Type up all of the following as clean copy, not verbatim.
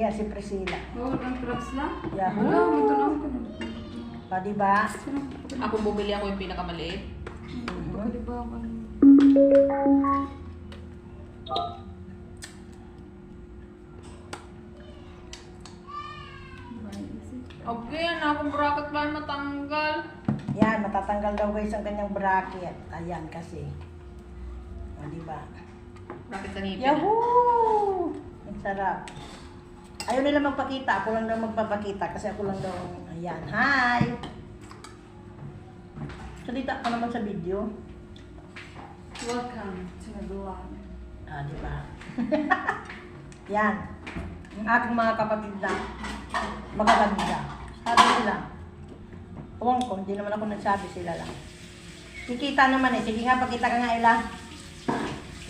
Yan, si Priscilla. Oo, ang crabs lang. Yahoo! Wala, ito lang ko. Pa, diba? Ako bumili ako yung pinakamaliit. Pagkaliba ako. Okay, akong bracket pa matanggal. Yan, matatanggal daw guys ang kanyang bracket. Ayan kasi. O, diba? Bracket sa ngipin. Yahoo! Ang sarap. Ayaw nila magpakita. Ako lang daw magpapakita kasi ako lang daw. Ayan. Hi! Salita ka naman sa video. Welcome to my vlog. Ah, di ba? Yan. Ang aking mga kapatid na magaganda. Sabi nila. Huwag ko, hindi naman ako nagsabi, sila lang. Kikita naman eh. Sige nga, pakita ka nga ilang.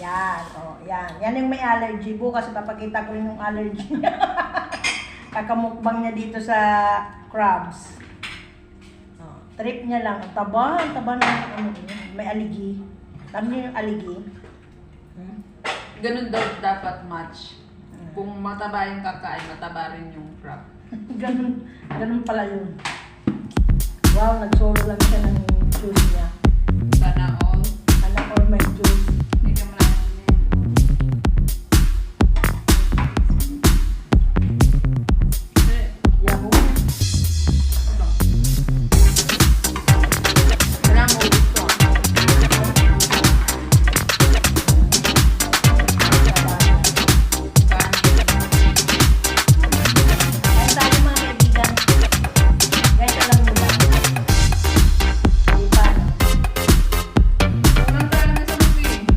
Yan, oh, yan. Yan yung may allergy. Bukas papakita ko rin yung allergy niya. Kakamukbang niya dito sa crabs. Oh, trip niya lang. Ang taba na ano, may aligi. Alam niyo yung aligi? Hmm? Ganun daw dapat match. Kung mataba yung kakain, mataba rin yung crab. ganun pala yun. Wow, nagsolo lang siya ng juice niya. Sana all. Anak or may juice. Hindi ka marami na yan. Yahoo! Kailangan mo gusto. Kaya sa aking mga kaibigan, guys, alam mo ba? Di ba? Walang talaga sa movie.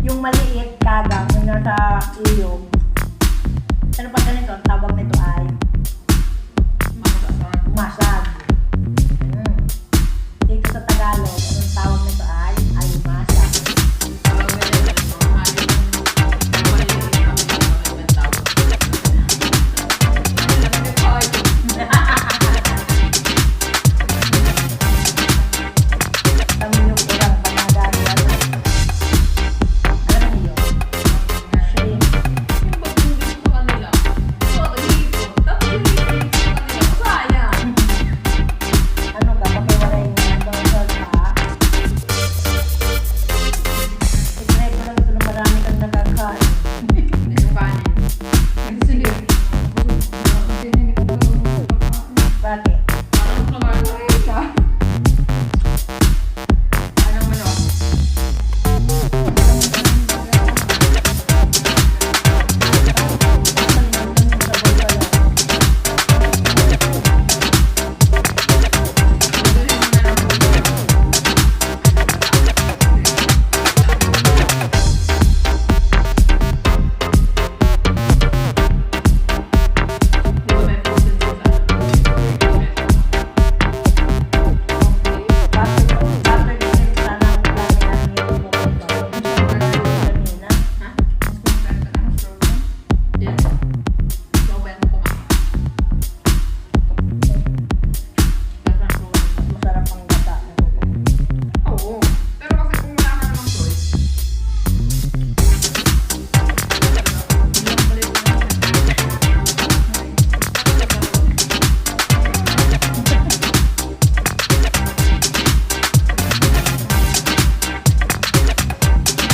Yung maliit, kagang, yung nasa ilog. Ano pa ganito? Ang tawag nito ay masag. Dito sa Tagalog, anong tawag nito ay alimasag. Kami yung kurang panagano. Alam niyo yun? Shrimp. Ano ka, pakiwalay mo ang bawal ka. I-try ko lang ito na marami kang nakakain. Bakit? Masarap ang gata.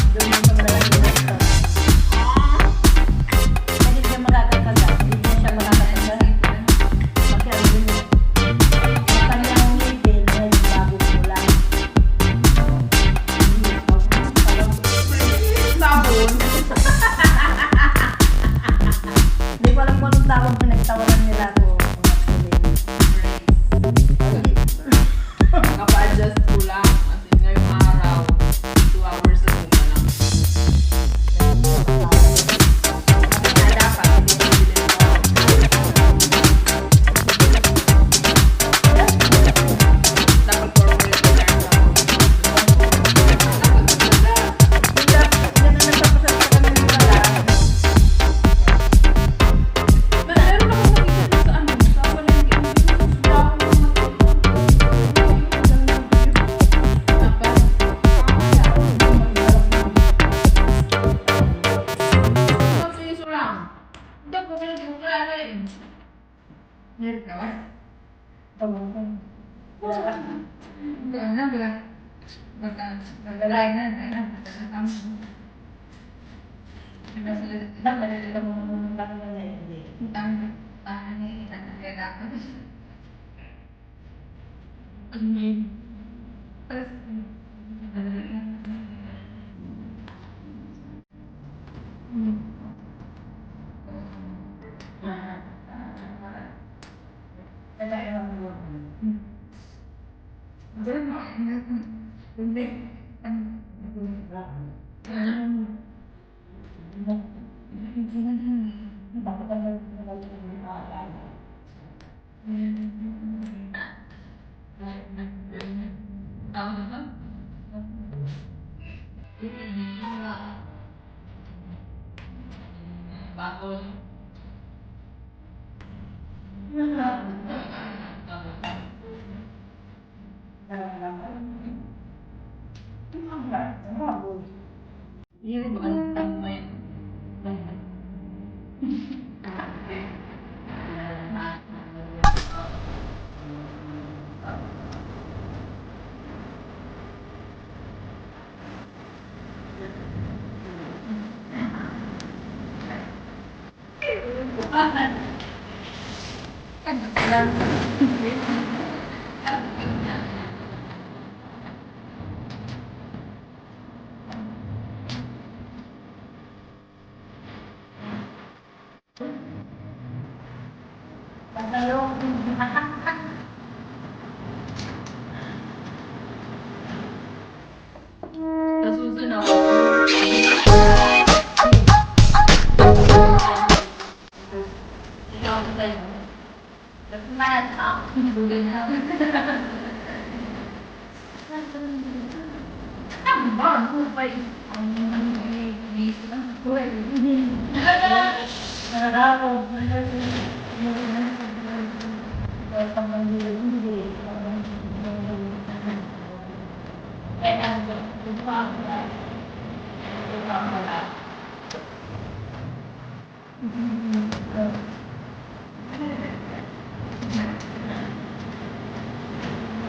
Doon mo sa malalaki na ito. Hindi siya makakakagat. Hindi siya makakakagat. Kasi ang dumi. Ang kanyang ngipin ay bago mula. Hindi ko alam kung anong tawag na nagtawanan nila ko. Kapa-adjust ko lang. As in, ngayong araw, 2 hours na po lang. Kasi nga dapat, hindi ko bilhin ko. Dapat forward ko lang ako. Meron akong nakita sa ano, sa palengke. Yung bantang mo yun. Sa susunod,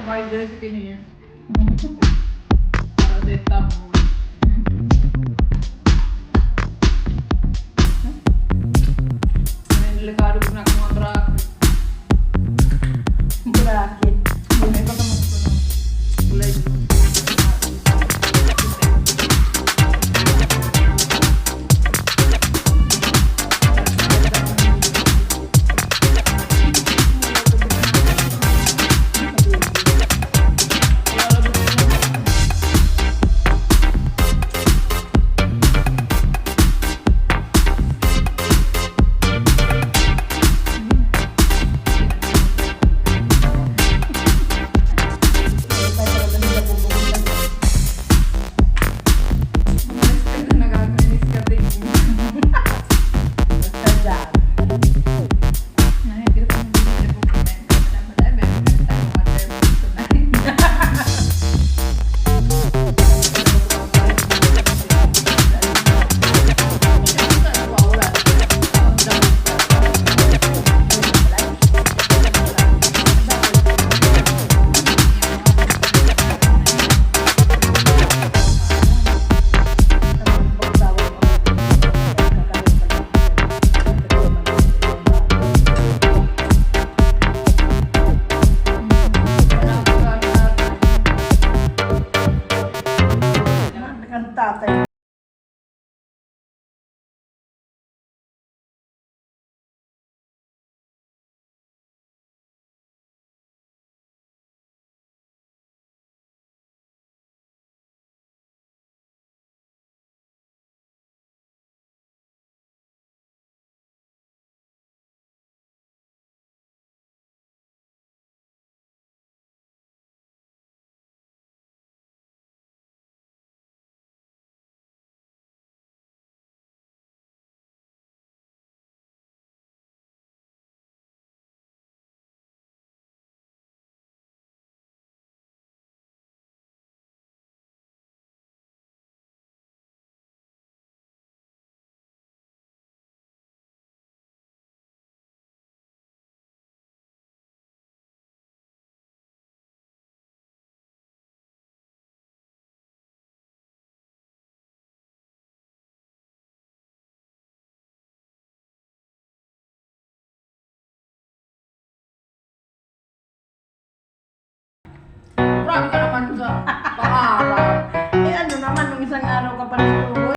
Kahit dahil sa kanya. Para sa itap mo. May delikado ko na akong mga truck. Bracket. May baka magpunong. Kulay. Tatay. Grabe ka naman sa pangarap. Eh ano naman, nung isang araw ka pa nito,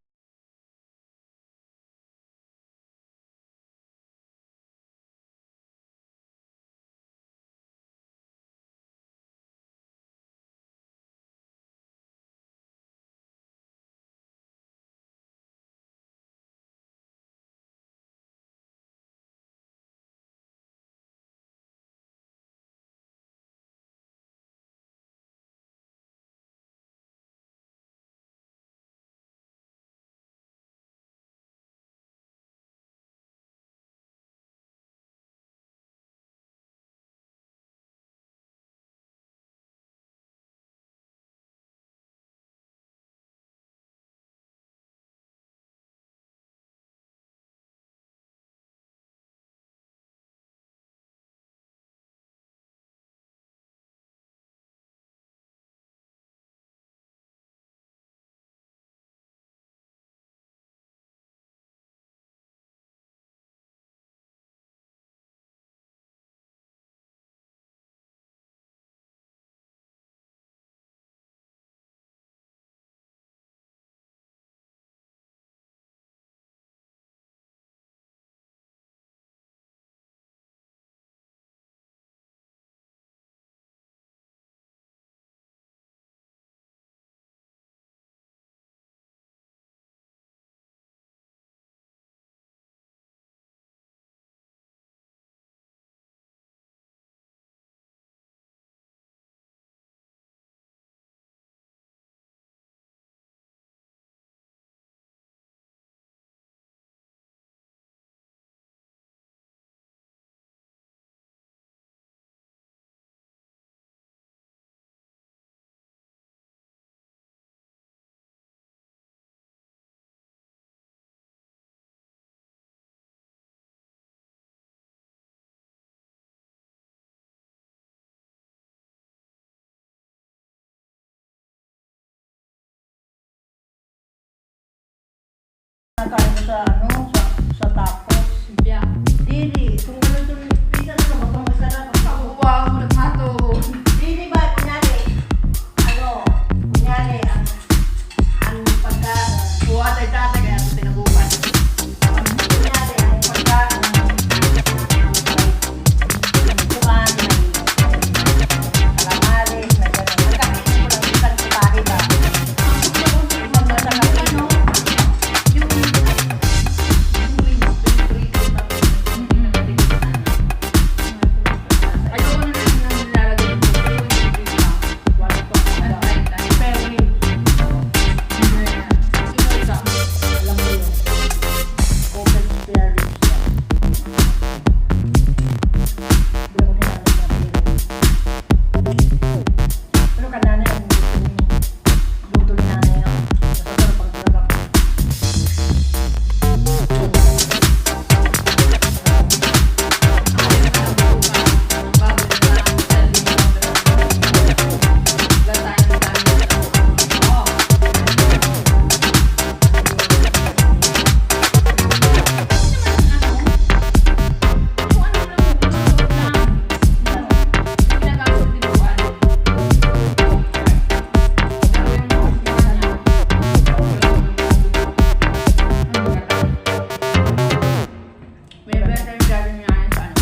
Nakain ko sa ano, sa tacos. Simpya. Dili, kung ganun ito, pizza na ba itong masarap? Wow, nagmato. Dili ba, kunyari, ang pagka, Buhat ay tatay kaya ito tinabukan. kunyari, ang pagka, buwan, kalamaris, na gano'n. Magkakainin ko lang isang putahe ba? Ano? Yung ayoko na lang na nilalagay yung Wala ko. Pero yun, alam mo yun. Open spare ribs yan. Hindi ako nilalagay na pero. Pero kanana yung luto ni nanay yan. Masasarap pag talaga ko. May better garden nga yan sa ano.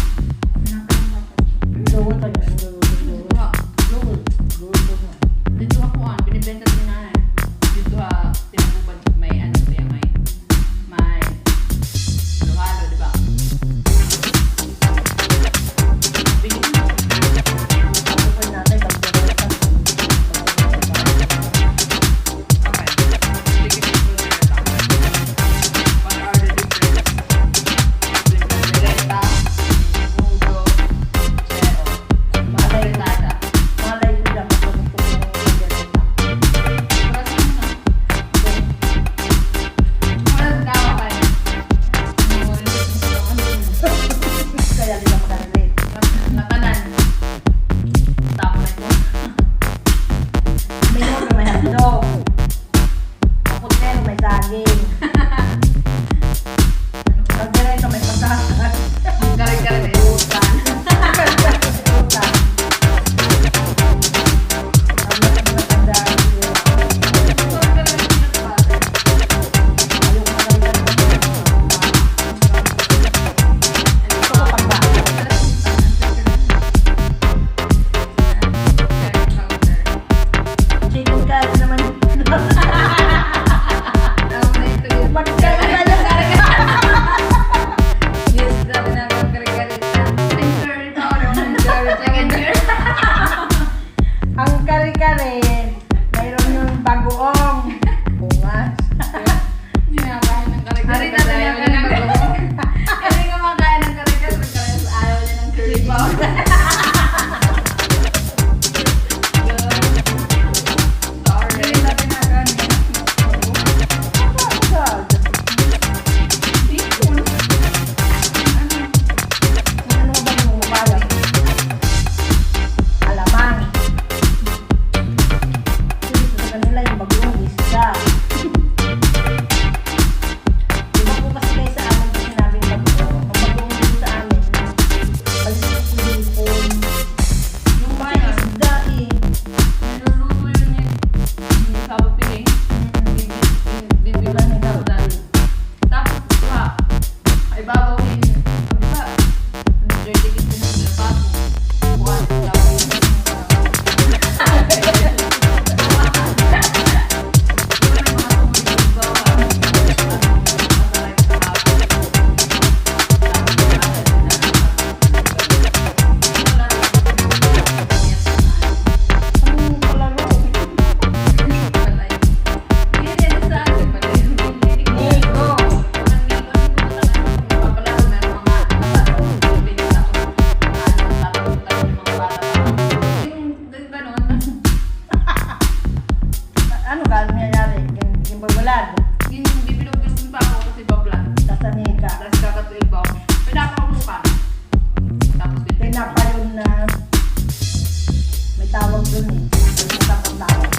Luto tayo. Luto mo. Dito ako binibenta din na dito tinagubad may ano kaya may halo-halo, di ba? Binili mo. Ako po nanay, pag-direct Okay. Sige, sige, sige. What are the difference between caldereta, mudo, zero? Caldereta. malay ko lang ako ng pagkakas. Kaya din ako na-relate. May mga may hotdog. Kaputero may saging. Pag-direct may pagkakas. Chicken curry naman. Ang kare-kare, mayroon yung bagoong. Bungas. Ano ba yung mukha? Alamang. Dito sa kanila yung bagoong isda. Diba po kasi kayo sa amin kung sinabing bagoong? Ang bagoong dito sa amin, pag-isipon. Yung mga isda eh. Tapos, ay babawin. Di ba? Dirty kiss na ng labato. Buwan, tapos. Ang kalaro. Nigo. Ano ka? Ano nangyayari? Yung pagbalad. Sasanika. Pinapa yun na may tawag dun eh. May tapang tawag.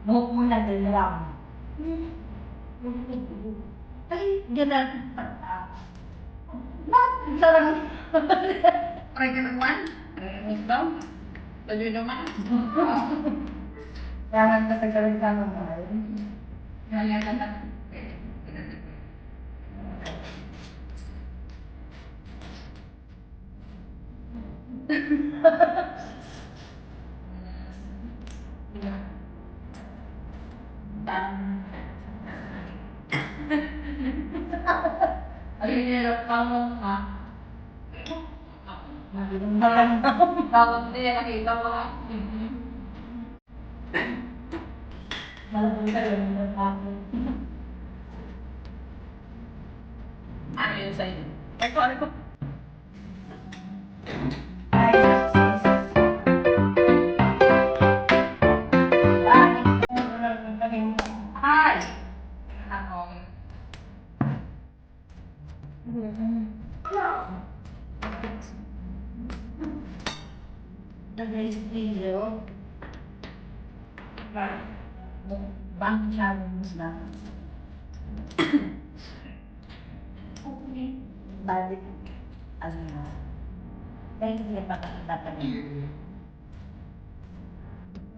Buhok mo na lang. Ay, ganun. Bakit sarang? Try ka naman. Ikaw? Tuloy naman. Kaya natagalan ka ng mahal. Kaya ka na. Ay, hirap ka mo, ha? Bakit hindi nakita mo? Malabog ka rin ng ako. Ano yun sa'yo? Ano ko? Ay, Hi! Ako. Nag-video. Bank challenge na. Balik. Ano na. Kaya hindi pa kakita pa rin.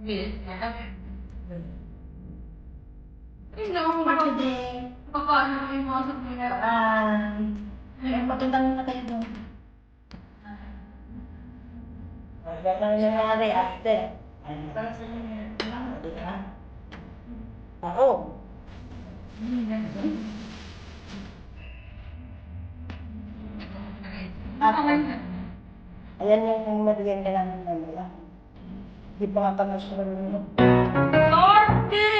Yes. Hindi ako For today. Paano yung mga sabi niya? Ay, magandang na kayo doon. Magandang nangyari after. Diba? Oo. Ako. Ayan yung mabigyan ka namin ng nila. Di pa nga kami sa Sorry!